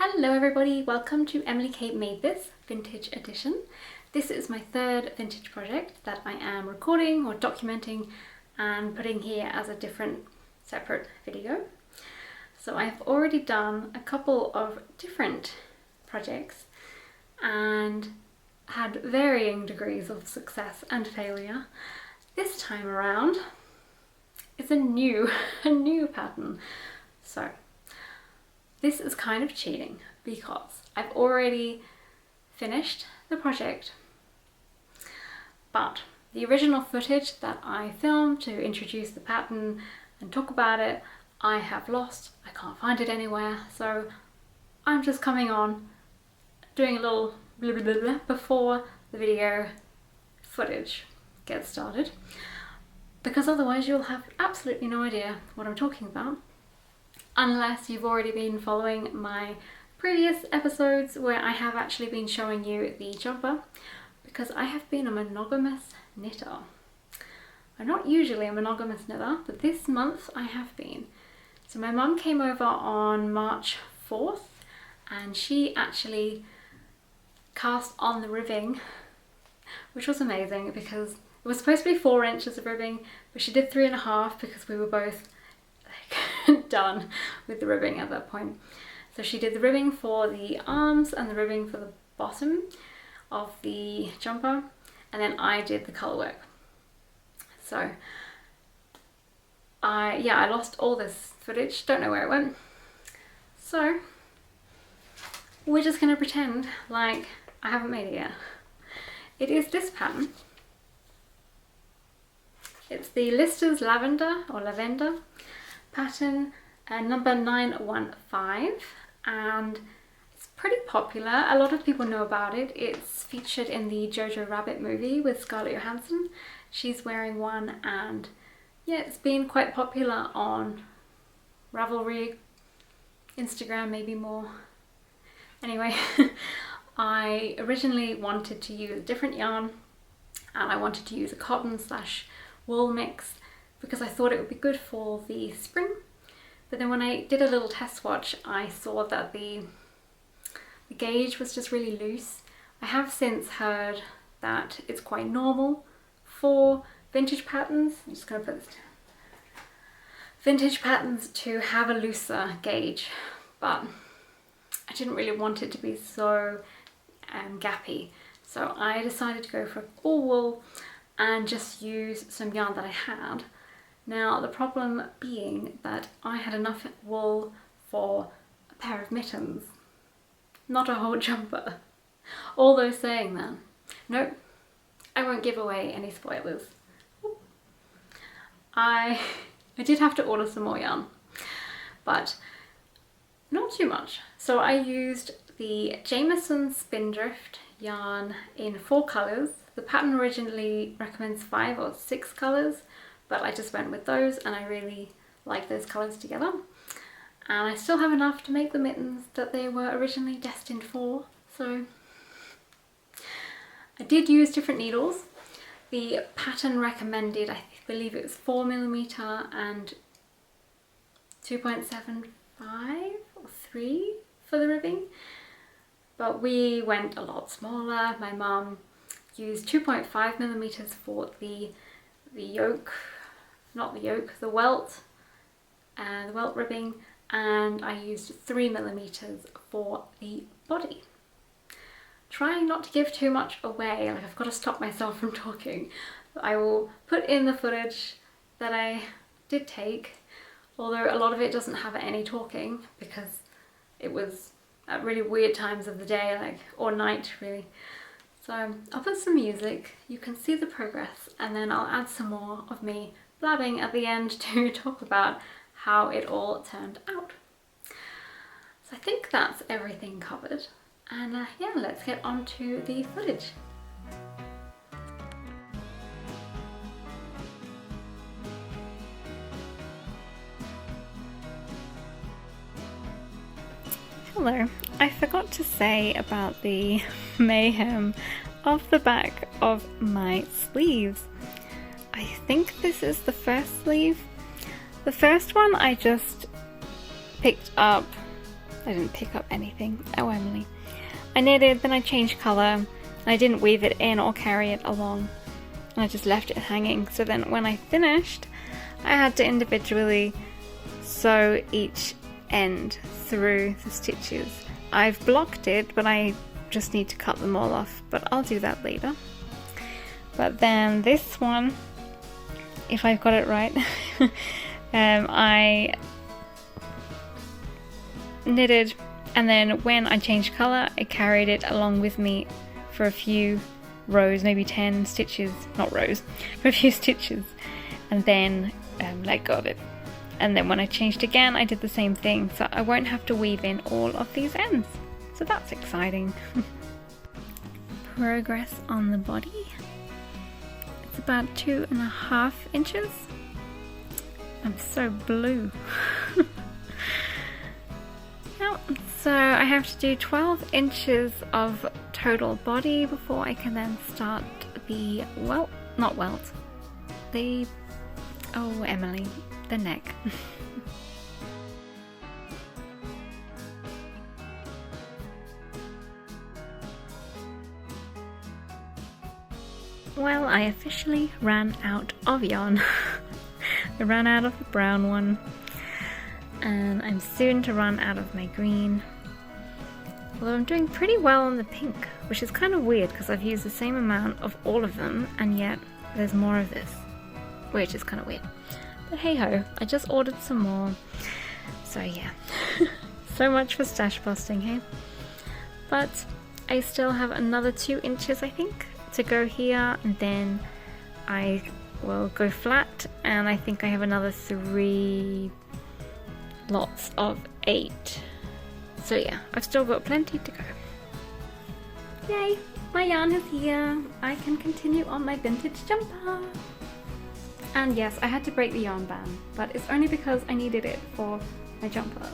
Hello everybody, welcome to Emily Kate Made This Vintage Edition. This is my third vintage project that I am recording or documenting and putting here as a different separate video. So I've already done a couple of different projects and had varying degrees of success and failure. This time around it's a new pattern. So this is kind of cheating because I've already finished the project, but the original footage that I filmed to introduce the pattern and talk about it, I have lost. I can't find it anywhere, so I'm just coming on, doing a little blah blah blah, blah before the video footage gets started, because otherwise you'll have absolutely no idea what I'm talking about. Unless you've already been following my previous episodes where I have actually been showing you the jumper, because I have been a monogamous knitter. I'm not usually a monogamous knitter, but this month I have been. So my mum came over on March 4th and she actually cast on the ribbing, which was amazing because it was supposed to be 4 inches of ribbing, but she did 3.5 because we were both done with the ribbing at that point. So she did the ribbing for the arms and the ribbing for the bottom of the jumper, and then I did the colour work. So I lost all this footage, don't know where it went. So we're just gonna pretend like I haven't made it yet. It is this pattern. It's the Lister's Lavenda pattern, number 915, and it's pretty popular. A lot of people know about it. It's featured in the Jojo Rabbit movie with Scarlett Johanson. She's wearing one, and yeah, it's been quite popular on Ravelry, Instagram maybe more. Anyway, I originally wanted to use a different yarn, and I wanted to use a cotton/wool mix because I thought it would be good for the spring. But then when I did a little test swatch, I saw that the gauge was just really loose. I have since heard that it's quite normal for vintage patterns. I'm just going to put this down. Vintage patterns to have a looser gauge, but I didn't really want it to be so gappy. So I decided to go for all wool and just use some yarn that I had. Now the problem being that I had enough wool for a pair of mittens, not a whole jumper. Although saying that, nope, I won't give away any spoilers. I did have to order some more yarn, but not too much. So I used the Jameson Spindrift yarn in 4 colours. The pattern originally recommends 5 or 6 colours, but I just went with those and I really like those colours together. And I still have enough to make the mittens that they were originally destined for. So I did use different needles. The pattern recommended, I believe it was 4mm and 2.75 or 3 for the ribbing. But we went a lot smaller. My mum used 2.5mm for the yoke, not the yoke, the welt ribbing, and I used 3mm for the body. Trying not to give too much away, like I've got to stop myself from talking. I will put in the footage that I did take, although a lot of it doesn't have any talking because it was at really weird times of the day, like, or night really. So I'll put some music, you can see the progress, and then I'll add some more of me blabbing at the end to talk about how it all turned out. So I think that's everything covered, and yeah, let's get on to the footage. Hello, I forgot to say about the mayhem of the back of my sleeves. I think this is the first sleeve. The first one I just picked up I didn't pick up anything. Oh, Emily. I knitted, then I changed colour. I didn't weave it in or carry it along. I just left it hanging. So then when I finished, I had to individually sew each end through the stitches. I've blocked it, but I just need to cut them all off, but I'll do that later. But then this one, if I've got it right, I knitted, and then when I changed colour, I carried it along with me for a few rows, maybe 10 stitches, not rows, for a few stitches, and then let go of it. And then when I changed again, I did the same thing, so I won't have to weave in all of these ends. So that's exciting. Progress on the body. It's about 2.5 inches. I'm so blue. Yep. So I have to do 12 inches of total body before I can then start the oh Emily, the neck. Well, I officially ran out of yarn. I ran out of the brown one, and I'm soon to run out of my green. Although I'm doing pretty well on the pink, which is kind of weird because I've used the same amount of all of them and yet there's more of this, which is kind of weird. But hey ho, I just ordered some more. So yeah, so much for stash busting, hey? But I still have another 2 inches, I think, to go here, and then I will go flat, and I think I have another 3 lots of 8. So yeah, I've still got plenty to go. Yay, my yarn is here. I can continue on my vintage jumper. And yes, I had to break the yarn band, but it's only because I needed it for my jumper.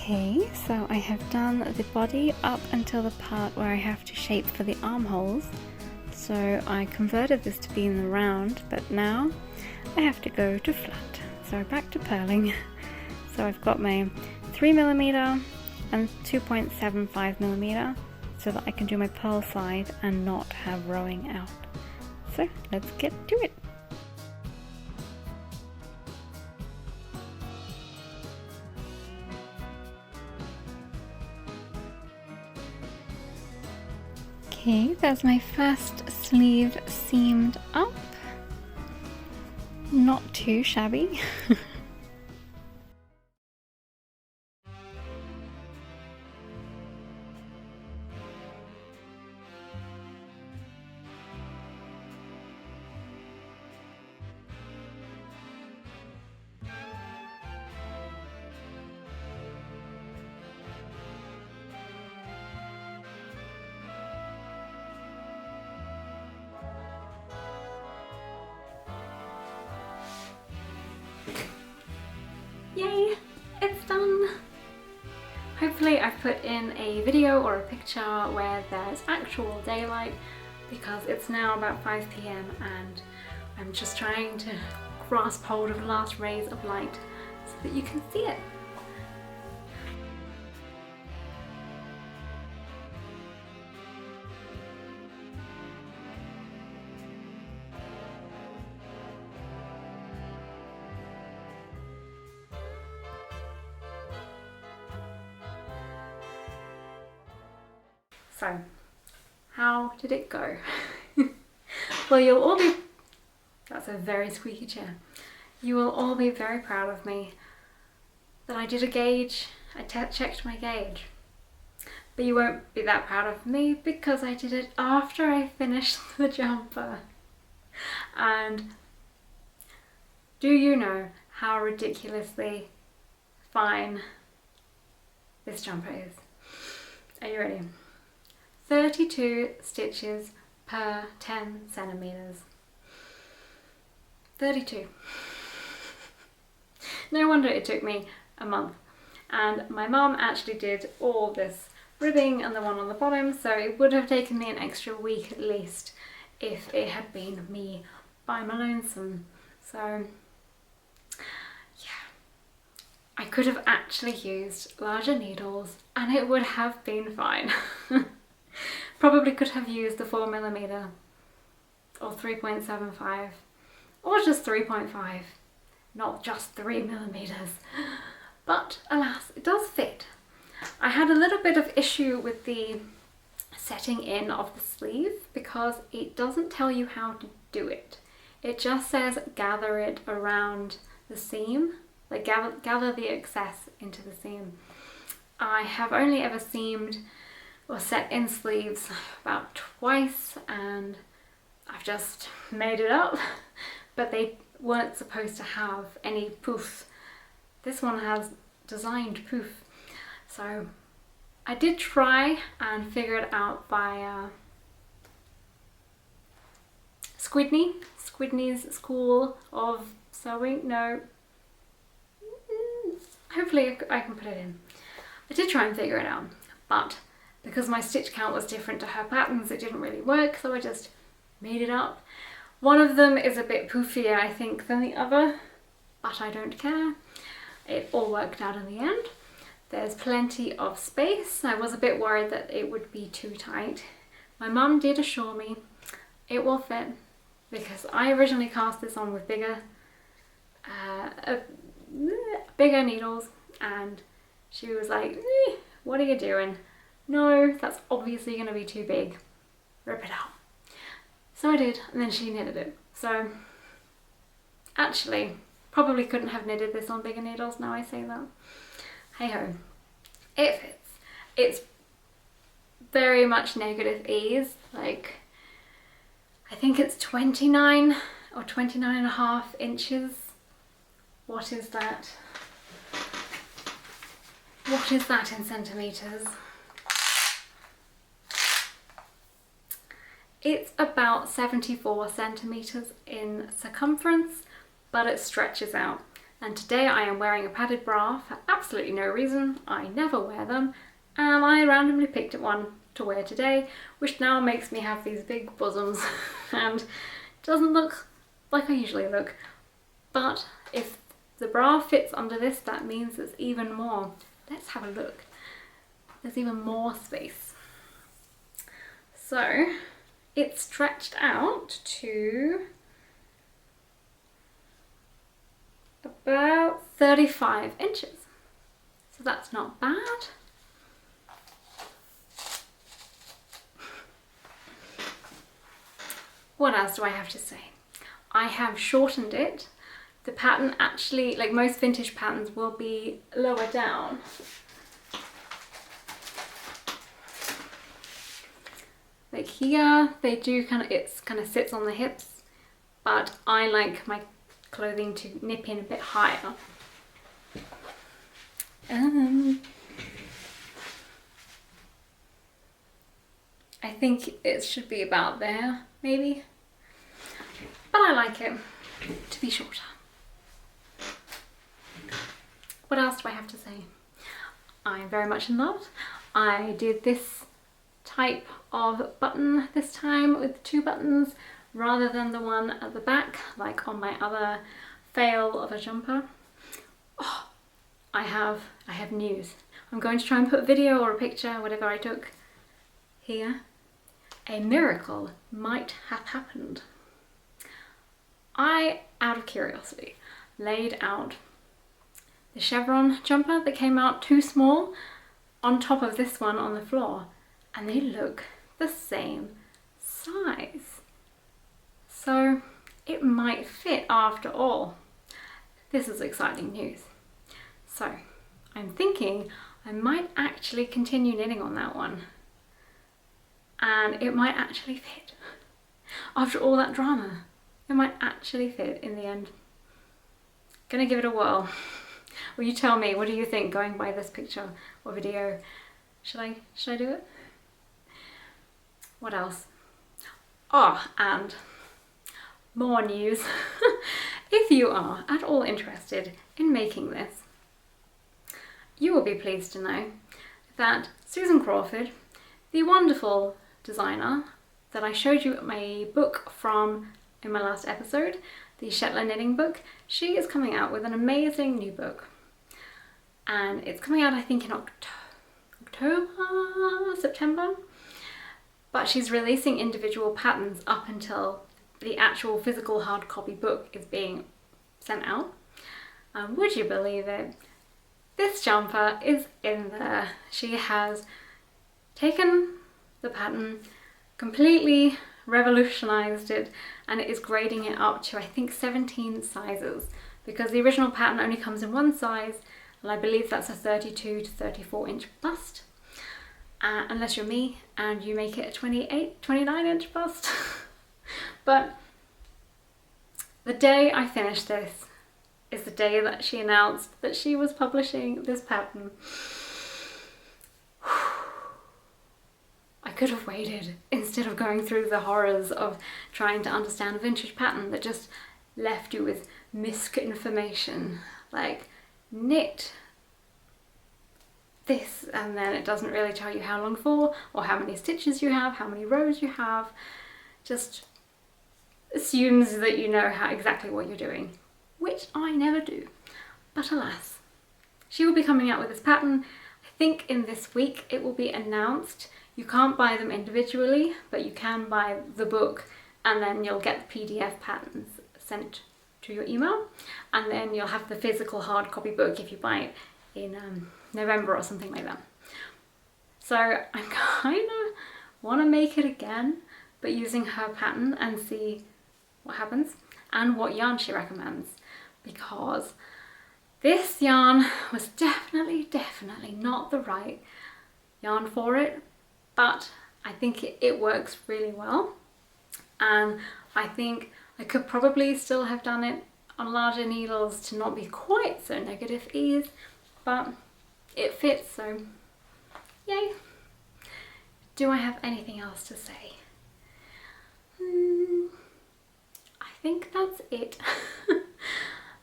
Okay, so I have done the body up until the part where I have to shape for the armholes. So I converted this to be in the round, but now I have to go to flat. So back to purling. So I've got my 3mm and 2.75mm so that I can do my purl side and not have rowing out. So let's get to it. Okay, there's my first sleeve seamed up. Not too shabby. Yay, it's done! Hopefully I've put in a video or a picture where there's actual daylight, because it's now about 5 PM and I'm just trying to grasp hold of the last rays of light so that you can see it. So, how did it go? Well, you'll all be... That's a very squeaky chair. You will all be very proud of me that I did a gauge. I checked my gauge. But you won't be that proud of me because I did it after I finished the jumper. And do you know how ridiculously fine this jumper is? Are you ready? 32 stitches per 10 centimeters. 32. No wonder it took me a month. And my mum actually did all this ribbing and the one on the bottom, so it would have taken me an extra week at least if it had been me by my lonesome. So yeah, I could have actually used larger needles and it would have been fine. Probably could have used the 4mm or 3.75 or just 3.5, not just 3mm. But alas, it does fit. I had a little bit of issue with the setting in of the sleeve because it doesn't tell you how to do it. It just says gather it around the seam, like gather the excess into the seam. I have only ever seamed or set in sleeves about twice and I've just made it up, but they weren't supposed to have any poof. This one has designed poof. So I did try and figure it out via Squidney's School of Sewing. No, hopefully I can put it in. I did try and figure it out, but because my stitch count was different to her patterns, it didn't really work, so I just made it up. One of them is a bit poofier, I think, than the other, but I don't care. It all worked out in the end. There's plenty of space. I was a bit worried that it would be too tight. My mum did assure me it will fit because I originally cast this on with bigger needles and she was like, what are you doing? No, that's obviously going to be too big. Rip it out. So I did, and then she knitted it. So actually, probably couldn't have knitted this on bigger needles now I say that. Hey ho, it fits. It's very much negative ease, like I think it's 29 or 29.5 inches. What is that? What is that in centimetres? It's about 74 centimetres in circumference, but it stretches out. And today I am wearing a padded bra for absolutely no reason. I never wear them, and I randomly picked one to wear today, which now makes me have these big bosoms and doesn't look like I usually look. But if the bra fits under this, that means there's even more. Let's have a look. There's even more space. So it's stretched out to about 35 inches. So that's not bad. What else do I have to say? I have shortened it. The pattern actually, like most vintage patterns, will be lower down. Like here, they do it kind of sits on the hips, but I like my clothing to nip in a bit higher. I think it should be about there, maybe. But I like it to be shorter. What else do I have to say? I'm very much in love. I did this type of button this time with 2 buttons rather than the one at the back like on my other fail of a jumper. Oh, I have news. I'm going to try and put a video or a picture, whatever I took here. A miracle might have happened. I, out of curiosity, laid out the chevron jumper that came out too small on top of this one on the floor, and they look the same size. So it might fit after all. This is exciting news. So I'm thinking I might actually continue knitting on that one, and it might actually fit. After all that drama, it might actually fit in the end. Gonna give it a whirl. Well, you tell me, what do you think going by this picture or video? Should I do it? What else? Oh, and more news. If you are at all interested in making this, you will be pleased to know that Susan Crawford, the wonderful designer that I showed you my book from in my last episode, the Shetland knitting book, she is coming out with an amazing new book. And it's coming out, I think, in October, September. But she's releasing individual patterns up until the actual physical hard copy book is being sent out. Would you believe it? This jumper is in there. She has taken the pattern, completely revolutionized it, and it is grading it up to, I think, 17 sizes, because the original pattern only comes in one size, and I believe that's a 32 to 34 inch bust. Unless you're me and you make it a 28, 29 inch bust. But the day I finished this is the day that she announced that she was publishing this pattern. I could have waited instead of going through the horrors of trying to understand a vintage pattern that just left you with misinformation, like knit this and then it doesn't really tell you how long for, or how many stitches you have, how many rows you have. Just assumes that you know exactly what you're doing, which I never do. But alas, she will be coming out with this pattern. I think in this week it will be announced. You can't buy them individually, but you can buy the book, and then you'll get the PDF patterns sent to your email, and then you'll have the physical hard copy book if you buy it in November or something like that. So I kind of want to make it again, but using her pattern, and see what happens and what yarn she recommends, because this yarn was definitely not the right yarn for it, but I think it works really well, and I think I could probably still have done it on larger needles to not be quite so negative ease, but it fits, so yay. Do I have anything else to say? I think that's it.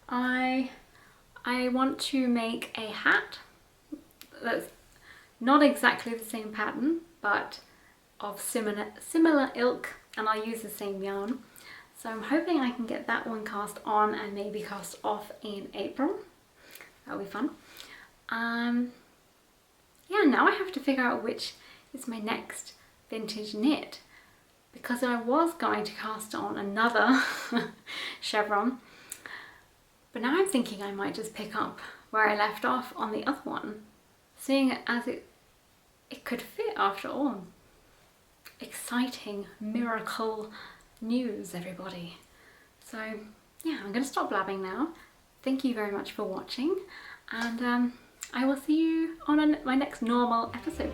I want to make a hat that's not exactly the same pattern, but of similar ilk, and I'll use the same yarn. So I'm hoping I can get that one cast on and maybe cast off in April. That'll be fun. Yeah, now I have to figure out which is my next vintage knit, because I was going to cast on another chevron, but now I'm thinking I might just pick up where I left off on the other one, seeing it as it could fit after all. Exciting miracle news, everybody. So yeah, I'm going to stop blabbing now. Thank you very much for watching, and I will see you on my next normal episode.